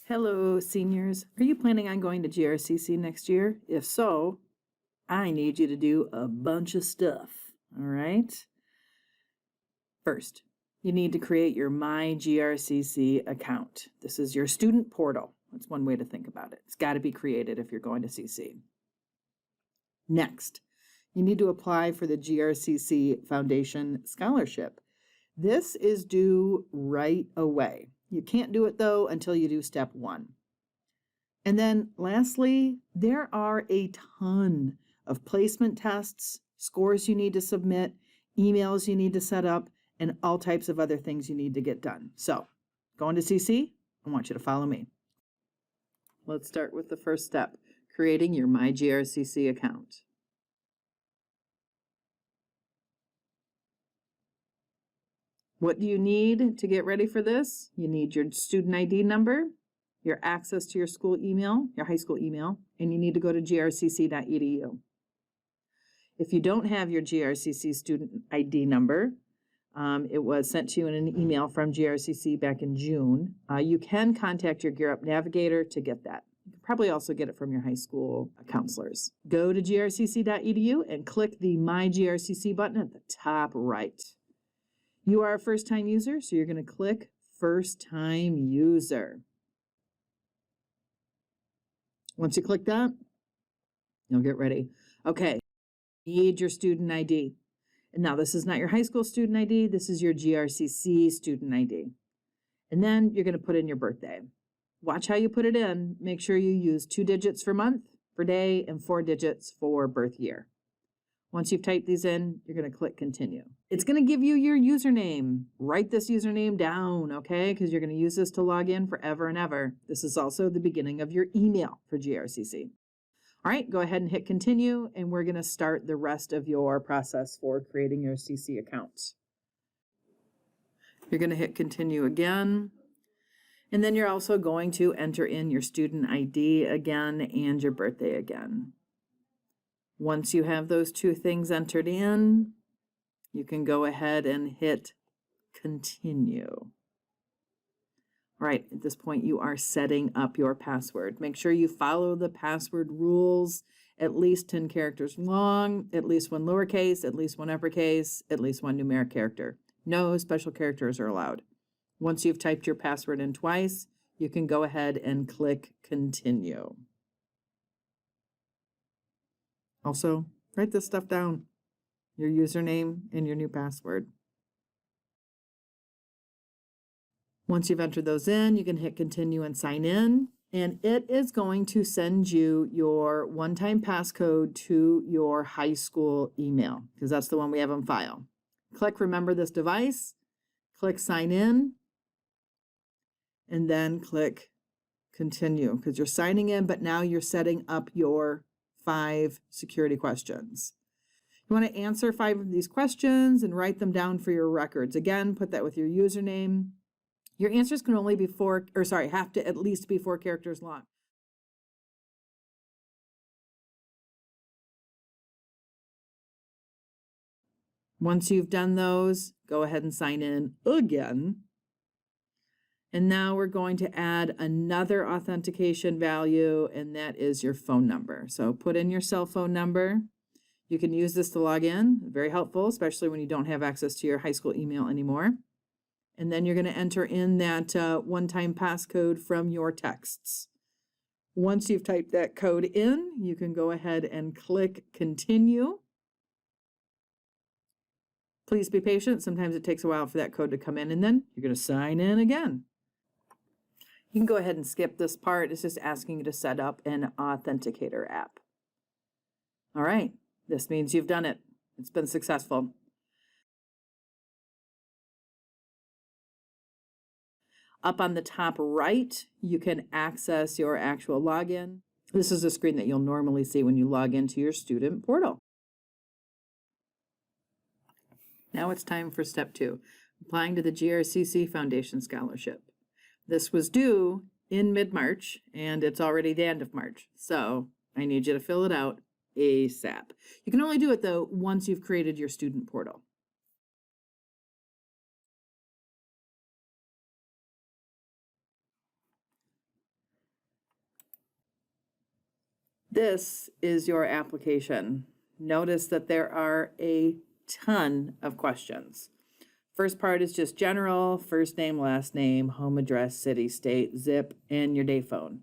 Hello, seniors. Are you planning on going to GRCC next year? If so, I need you to do a bunch of stuff, all right? First, you need to create your MyGRCC account. This is your student portal. That's one way to think about it. It's got to be created if you're going to CC. Next, you need to apply for the GRCC Foundation Scholarship. This is due right away. You can't do it, though, until you do step 1. And then lastly, there are a ton of placement tests, scores you need to submit, emails you need to set up, and all types of other things you need to get done. So, going to CC? I want you to follow me. Let's start with the first step, creating your MyGRCC account. What do you need to get ready for this? You need your student ID number, your access to your school email, your high school email, and you need to go to grcc.edu. If you don't have your GRCC student ID number, it was sent to you in an email from GRCC back in June. You can contact your Gear Up Navigator to get that. You can probably also get it from your high school counselors. Go to grcc.edu and click the My GRCC button at the top right. You are a first-time user, so you're going to click First-Time User. Once you click that, you'll get ready. Okay, you need your student ID. And now this is not your high school student ID, this is your GRCC student ID. And then you're going to put in your birthday. Watch how you put it in. Make sure you use 2 digits for month, for day, and 4 digits for birth year. Once you've typed these in, you're going to click Continue. It's going to give you your username. Write this username down, okay? Because you're going to use this to log in forever and ever. This is also the beginning of your email for GRCC. All right, go ahead and hit Continue, and we're going to start the rest of your process for creating your CC account. You're going to hit Continue again, and then you're also going to enter in your student ID again and your birthday again. Once you have those 2 things entered in, you can go ahead and hit Continue. All right, at this point you are setting up your password. Make sure you follow the password rules, at least 10 characters long, at least 1 lowercase, at least 1 uppercase, at least 1 numeric character. No special characters are allowed. Once you've typed your password in twice, you can go ahead and click Continue. Also, write this stuff down, your username and your new password. Once you've entered those in, you can hit Continue and sign in, and it is going to send you your one-time passcode to your high school email, because that's the one we have on file. Click Remember This Device, click Sign In, and then click Continue, because you're signing in, but now you're setting up your 5 security questions. You want to answer 5 of these questions and write them down for your records. Again, put that with your username. Your answers can only be have to at least be 4 characters long. Once you've done those, go ahead and sign in again. And now we're going to add another authentication value, and that is your phone number. So put in your cell phone number. You can use this to log in. Very helpful, especially when you don't have access to your high school email anymore. And then you're going to enter in that one-time passcode from your texts. Once you've typed that code in, you can go ahead and click Continue. Please be patient. Sometimes it takes a while for that code to come in, and then you're going to sign in again. You can go ahead and skip this part. It's just asking you to set up an authenticator app. All right, this means you've done it. It's been successful. Up on the top right, you can access your actual login. This is a screen that you'll normally see when you log into your student portal. Now it's time for step 2, applying to the GRCC Foundation Scholarship. This was due in mid-March, and it's already the end of March, so I need you to fill it out ASAP. You can only do it, though, once you've created your student portal. This is your application. Notice that there are a ton of questions. First part is just general, first name, last name, home address, city, state, zip, and your day phone.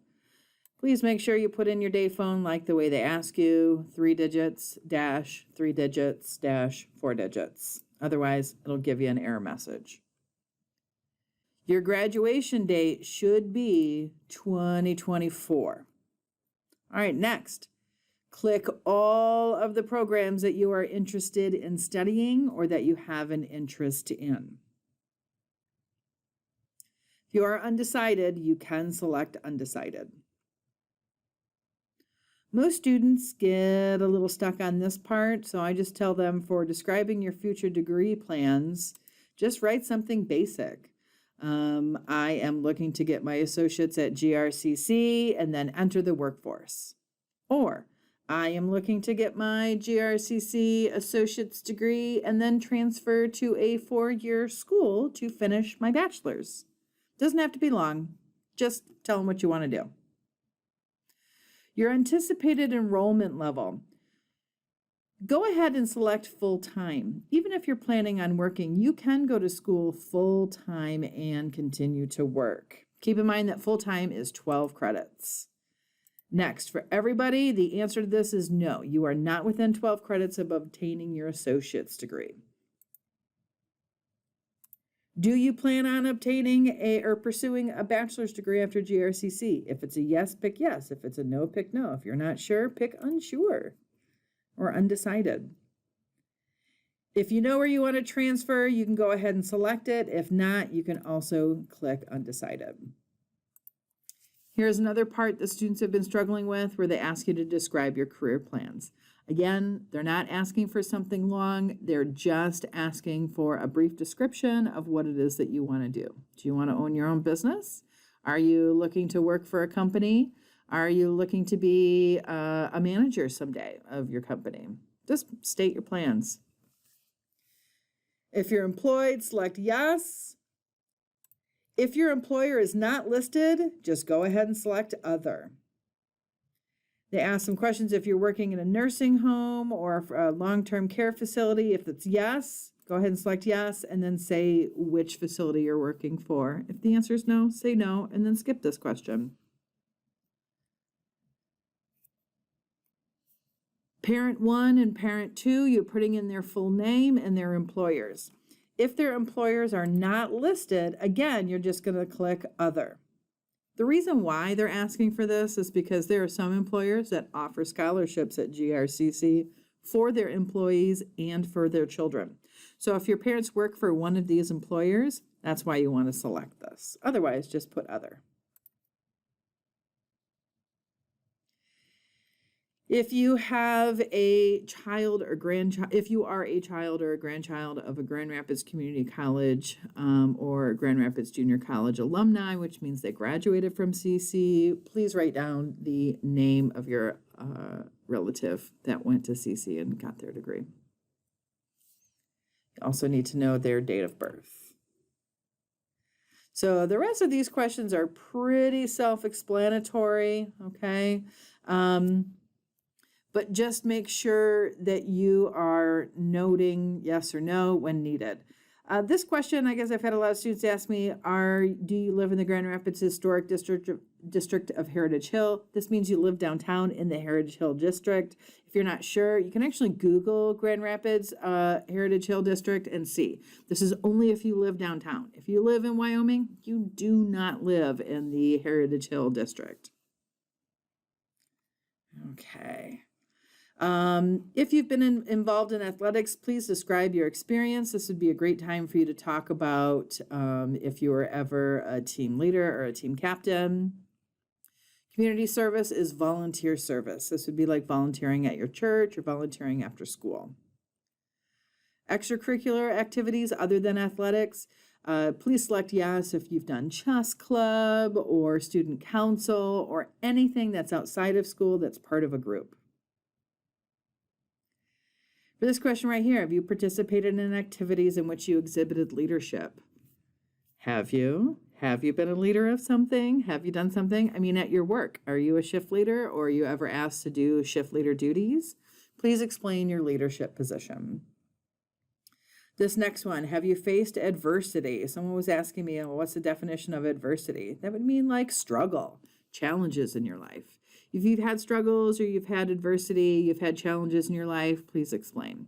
Please make sure you put in your day phone like the way they ask you, 3 digits, dash, 3 digits, dash, 4 digits. Otherwise, it'll give you an error message. Your graduation date should be 2024. All right, next. Click all of the programs that you are interested in studying or that you have an interest in. If you are undecided, you can select undecided. Most students get a little stuck on this part, so I just tell them for describing your future degree plans, just write something basic. I am looking to get my associates at GRCC and then enter the workforce. Or, I am looking to get my GRCC associate's degree and then transfer to a 4-year school to finish my bachelor's. Doesn't have to be long. Just tell them what you want to do. Your anticipated enrollment level. Go ahead and select full-time. Even if you're planning on working, you can go to school full-time and continue to work. Keep in mind that full-time is 12 credits. Next, for everybody, the answer to this is no. You are not within 12 credits of obtaining your associate's degree. Do you plan on obtaining or pursuing a bachelor's degree after GRCC? If it's a yes, pick yes. If it's a no, pick no. If you're not sure, pick unsure or undecided. If you know where you want to transfer, you can go ahead and select it. If not, you can also click undecided. Here's another part that students have been struggling with where they ask you to describe your career plans. Again, they're not asking for something long. They're just asking for a brief description of what it is that you want to do. Do you want to own your own business? Are you looking to work for a company? Are you looking to be a manager someday of your company? Just state your plans. If you're employed, select yes. If your employer is not listed, just go ahead and select other. They ask some questions if you're working in a nursing home or a long-term care facility. If it's yes, go ahead and select yes, and then say which facility you're working for. If the answer is no, say no, and then skip this question. Parent 1 and Parent 2, you're putting in their full name and their employers. If their employers are not listed, again, you're just going to click Other. The reason why they're asking for this is because there are some employers that offer scholarships at GRCC for their employees and for their children. So if your parents work for one of these employers, that's why you want to select this. Otherwise, just put Other. If you have a child or grandchild, if you are a child or a grandchild of a Grand Rapids Community College or Grand Rapids Junior College alumni, which means they graduated from CC, please write down the name of your relative that went to CC and got their degree. You also need to know their date of birth. So the rest of these questions are pretty self-explanatory, okay? But just make sure that you are noting yes or no when needed. This question, I guess I've had a lot of students ask me, do you live in the Grand Rapids Historic District of Heritage Hill? This means you live downtown in the Heritage Hill District. If you're not sure, you can actually Google Grand Rapids Heritage Hill District and see. This is only if you live downtown. If you live in Wyoming, you do not live in the Heritage Hill District. Okay. If you've been involved in athletics, please describe your experience. This would be a great time for you to talk about if you were ever a team leader or a team captain. Community service is volunteer service. This would be like volunteering at your church or volunteering after school. Extracurricular activities other than athletics, please select yes if you've done chess club or student council or anything that's outside of school that's part of a group. For this question right here, have you participated in activities in which you exhibited leadership? Have you? Have you been a leader of something? Have you done something? I mean, at your work, are you a shift leader or are you ever asked to do shift leader duties? Please explain your leadership position. This next one, have you faced adversity? Someone was asking me, well, what's the definition of adversity? That would mean like struggle, challenges in your life. If you've had struggles or you've had adversity, you've had challenges in your life, please explain.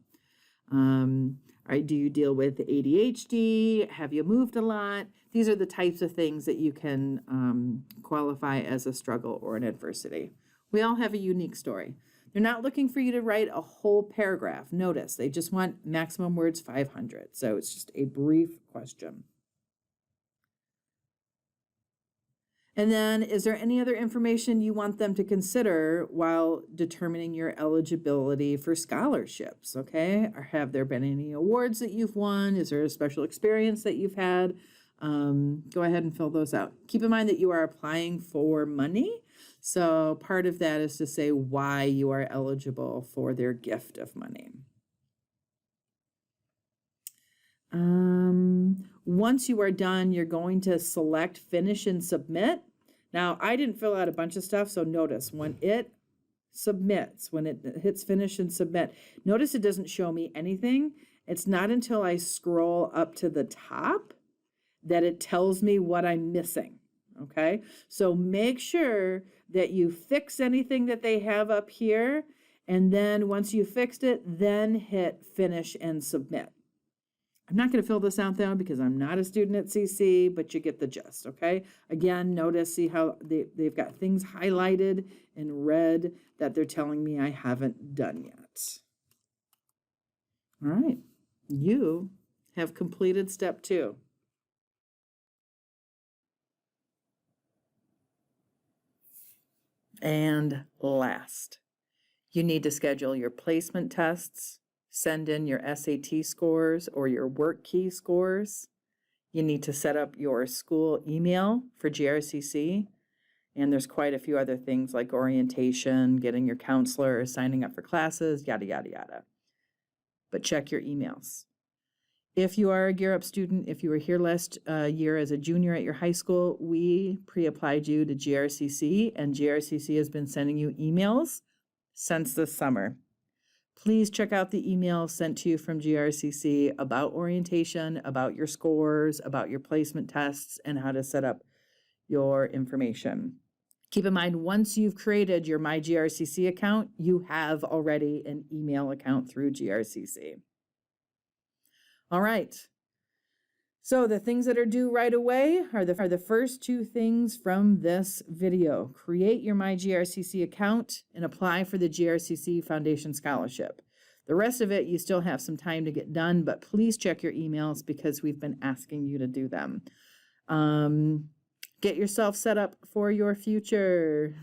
Do you deal with ADHD? Have you moved a lot? These are the types of things that you can qualify as a struggle or an adversity. We all have a unique story. They're not looking for you to write a whole paragraph. Notice, they just want maximum words 500. So it's just a brief question. And then, is there any other information you want them to consider while determining your eligibility for scholarships? Okay, or have there been any awards that you've won? Is there a special experience that you've had? Go ahead and fill those out. Keep in mind that you are applying for money. So part of that is to say why you are eligible for their gift of money. Once you are done, you're going to select finish and submit. Now, I didn't fill out a bunch of stuff, so notice when it submits, when it hits finish and submit, notice it doesn't show me anything. It's not until I scroll up to the top that it tells me what I'm missing, okay? So make sure that you fix anything that they have up here, and then once you fixed it, then hit finish and submit. I'm not going to fill this out though because I'm not a student at CC, but you get the gist, okay? Again, notice, see how they've got things highlighted in red that they're telling me I haven't done yet. All right, you have completed step 2. And last, you need to schedule your placement tests, send in your SAT scores or your work key scores. You need to set up your school email for GRCC. And there's quite a few other things like orientation, getting your counselor, signing up for classes, yada, yada, yada. But check your emails. If you are a Gear Up student, if you were here last year as a junior at your high school, we pre-applied you to GRCC, and GRCC has been sending you emails since this summer. Please check out the emails sent to you from GRCC about orientation, about your scores, about your placement tests, and how to set up your information. Keep in mind, once you've created your MyGRCC account, you have already an email account through GRCC. All right. So the things that are due right away are the first 2 things from this video. Create your MyGRCC account and apply for the GRCC Foundation Scholarship. The rest of it, you still have some time to get done, but please check your emails because we've been asking you to do them. Get yourself set up for your future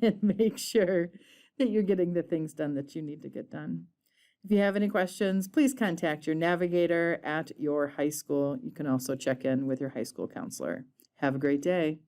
and make sure that you're getting the things done that you need to get done. If you have any questions, please contact your navigator at your high school. You can also check in with your high school counselor. Have a great day.